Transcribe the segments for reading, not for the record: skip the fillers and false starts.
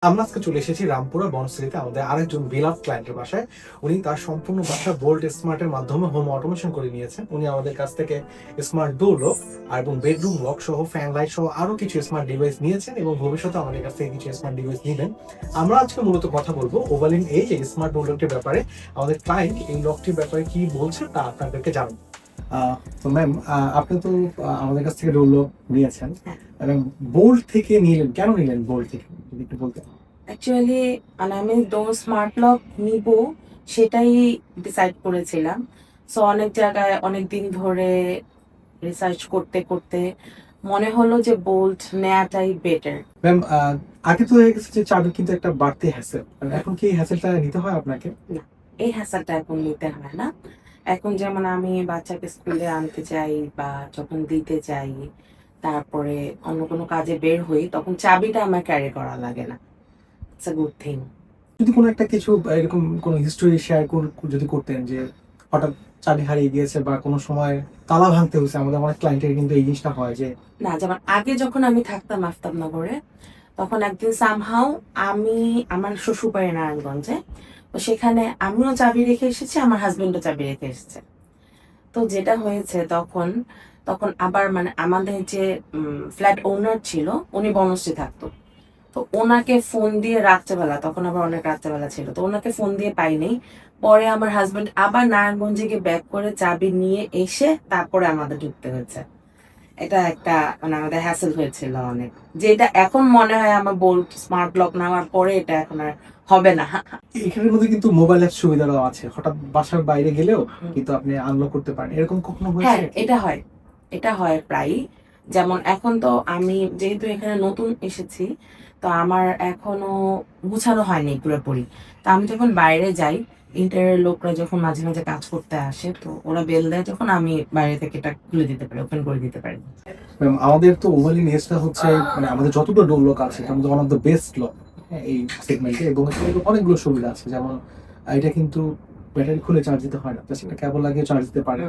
আমরা আজকে চলে এসেছি রামপুরা বনশ্রীতে আমাদের আরেকজন বিলাভ ক্লায়েন্টের বাসায়। উনি তার সম্পূর্ণ বাসা বোল্ট স্মার্টের মাধ্যমে হোম অটোমেশন করে নিয়েছেন। উনি আমাদের কাছ থেকে স্মার্ট ডোর লক এবং বেডরুম লক সহ ফ্যান লাইট সহ আরো কিছু স্মার্ট ডিভাইস নিয়েছেন এবং ভবিষ্যতে আমাদের কাছ থেকে কিছু স্মার্ট ডিভাইস নেবেন। আমরা আজকে মূলত কথা বলবো ওভালিন এই যে স্মার্ট ডোর লকটির ব্যাপারে। আমাদের ক্লায়েন্ট এই লকটির ব্যাপারে কি বলছে তা আপনাদেরকে জানাবো। তো ম্যাম, আপনি তো আমাদের কাছ থেকে ডোর লক নিয়েছেন এবং বোল্ট থেকে নিলেন, কেন নিলেন বোল্ট থেকে যদি একটু বলতেন। অ্যাকচুয়ালি মানে আমি ডোর স্মার্ট লক নিব সেটাই ডিসাইড করেছিলাম। সো অনেক জায়গায় অনেক দিন ধরে রিসার্চ করতে করতে মনে হলো যে বোল্ট নেওয়াটাই বেটার। ম্যাম, আগে তো হয়ে গেছে যে চাবির কিন্তু একটা বাড়তি হ্যাসেল, এখন কি এই হ্যাসেলটা নিতে হয় আপনাকে? না, এই হ্যাসালটা এখন নিতে হয় না। এখন যেমন আমি বাচ্চাকে স্কুলে আনতে চাই বা যখন দিতে চাই, তারপরে অন্য কোনো কাজে বের হই, তখন চাবিটা আমার ক্যারি করা লাগে না। It's a good thing. যদি কোনো একটা কিছু এরকম কোনো হিস্টোরি শেয়ার যদি করতেন যে হঠাৎ চাবি হারিয়ে গিয়েছে বা কোনো সময় তালা ভাঙতে হয়েছে, আমাদের অনেক ক্লায়েন্টের কিন্তু এই জিনিসটা হয় যে না, যেমন আগে যখন আমি থাকতাম আফতাবনগরে, তখন একদিন সামহাউ আমি আমার শ্বশুর বাড়ি নারায়ণগঞ্জে, তো সেখানে আমিও চাবি রেখে এসেছি, আমার হাজবেন্ডও চাবি রেখে এসেছে। তো যেটা হয়েছে তখন তখন আবার মানে আমাদের যে ফ্ল্যাট ওনার ছিল, উনি বনশ্রী থাকতো। তো ওনাকে ফোন দিয়ে রাত্রেবেলা, তখন আবার অনেক রাত্রেবেলা ছিল, তো ওনাকে ফোন দিয়ে পাইনি। পরে আমার হাজবেন্ড আবার নারায়ণগঞ্জে গিয়ে ব্যাক করে চাবি নিয়ে এসে তারপরে আমাদের ঢুকতে হয়েছে। এটা একটা মানে আমাদের হ্যাসেল হয়েছিল অনেক, যেটা এখন মনে হয় আমার বোল্ট স্মার্ট লক নেওয়ার পরে এটা এখন আর হবে না। এখানের মধ্যে কিন্তু মোবাইল অ্যাপ সুবিধাও আছে, হঠাৎ বাসার বাইরে গেলেও কিন্তু আপনি আনলক করতে পারেন, এরকম কখনো হ্যাঁ, হয়েছে? এটা হয় প্রায়ই। যেমন এখন তো আমি যেহেতু এখানে নতুন এসেছি, তো আমার এখনো গুছানো হয়নি পুরোপুরি। তো আমি যখন বাইরে যাই, ইন্টারিয়র লোকরা যখন মাঝে মাঝে কাজ করতে আসে, তো ওরা বেল দেয়, যখন আমি বাইরে থেকে এটা খুলে দিতে পারি, ওপেন করে দিতে পারি। ম্যাম, আমাদের তো ওভালি নেসটা হচ্ছে মানে আমাদের যতগুলো ডোর লক আছে তার মধ্যে one of the best lock এই সেগমেন্টে, এবং এটার অনেকগুলো সুবিধা আছে। যেমন এটা কিন্তু ব্যাটারি খুলে চার্জ দিতে হয় না, জাস্ট এটা কেবল লাগিয়ে চার্জ দিতে পারে।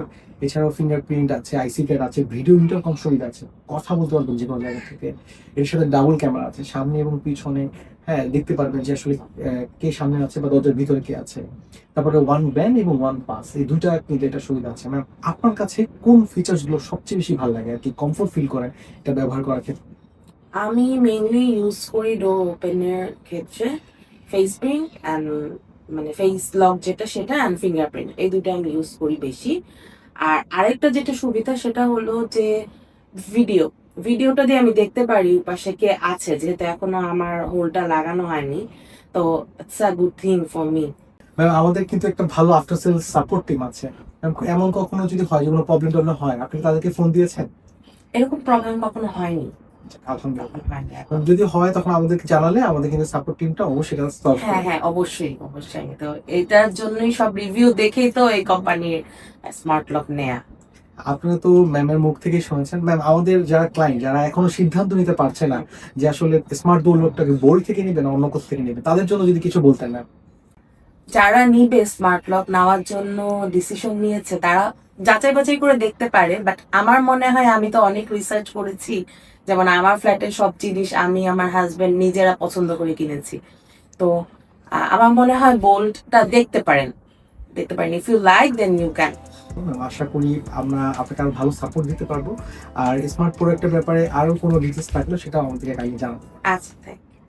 এছাড়াও ফিঙ্গারপ্রিন্ট আছে, আইসি প্যাড আছে, ভিডিও ইন্টারকম সুবিধা আছে, কথা বলতে পারবেন যে কোনো জায়গা থেকে। এর সাথে ডাবল ক্যামেরা আছে সামনে এবং পিছনে, হ্যাঁ দেখতে পারবেন যে আসলে কে সামনে আছে বা দরজার ভিতরে কে আছে। তারপরে ওয়ান ব্যান এবং ওয়ান পাস, এই দুইটা কিন্তু এটা সুবিধা আছে। ম্যাম, আপনার কাছে কোন ফিচার্স গুলো সবচেয়ে বেশি ভালো লাগে আর কি, কমফোর্ট ফিল করেন এটা ব্যবহার করার ক্ষেত্রে? আমি মেইনলি ইউজ করি ডোর ওপেনের ক্ষেত্রে ফেস প্রিন্ট অ্যান্ড মানে ফেস লক যেটা, সেটা অ্যান্ড ফিঙ্গারপ্রিন্ট, এই দুটো আমি ইউজ করি বেশি। আর আরেকটা যেটা সুবিধা সেটা হলো যে ভিডিও ভিডিওটা দিয়ে আমি দেখতে পারি পাশে কে আছে, যেহেতু এখনো আমার হোলটা লাগানো হয়নি। তো it's a good thing for me. Ma'am, আমাদের কিন্তু একটা ভালো আফটার সেল সাপোর্ট টিম আছে। ম্যাম, এমন কখনো যদি হয় যে কোনো প্রবলেম টবলেম হয়, আপনি তাদেরকে ফোন দিয়েছেন? এরকম প্রবলেম কখনো হয়নি। আলহামদুলিল্লাহ। হয়নি ম্যাম, এখন। যদি হয় তখন আমাদেরকে জানালে আমাদের কিন্তু সাপোর্ট টিমটা অবশ্যই এটা সলভ হ্যাঁ করবে। হ্যাঁ, অবশ্যই অবশ্যই, তো এটার জন্যই সব রিভিউ দেখেই তো এই কোম্পানির স্মার্ট লক নেয়া। আপনারা তো ম্যামের মুখ থেকেই শুনেছেন। ম্যাম, আমাদের যারা ক্লায়েন্ট যারা এখনো সিদ্ধান্ত নিতে পারছে না যে আসলে স্মার্ট ডোর লকটাকে বোল্ট থেকে নেবে না অন্য কোথা থেকে নেবে, তাদের জন্য যদি কিছু বলতেন ম্যাম। যারা নিবে স্মার্ট লক নেওয়ার জন্য ডিসিশন নিয়েছে, তারা যাচাই বাছাই করে দেখতে পারে। বাট আমার মনে হয়, আমি তো অনেক রিসার্চ করেছি, যেমন আমার ফ্ল্যাটের সব জিনিস আমি আমার হাজবেন্ড নিজেরা পছন্দ করে কিনেছি। তো আমার মনে হয় বোল্টটা দেখতে পারেন, if you like then you can. আশা করি আমরা আপনাকে আরো ভালো সাপোর্ট দিতে পারবো। আর স্মার্ট প্রোডাক্টের ব্যাপারে আরো কোনো ডিটেলস থাকলে সেটা আমাদেরকে কাইন্ডলি জানাবেন। আচ্ছা,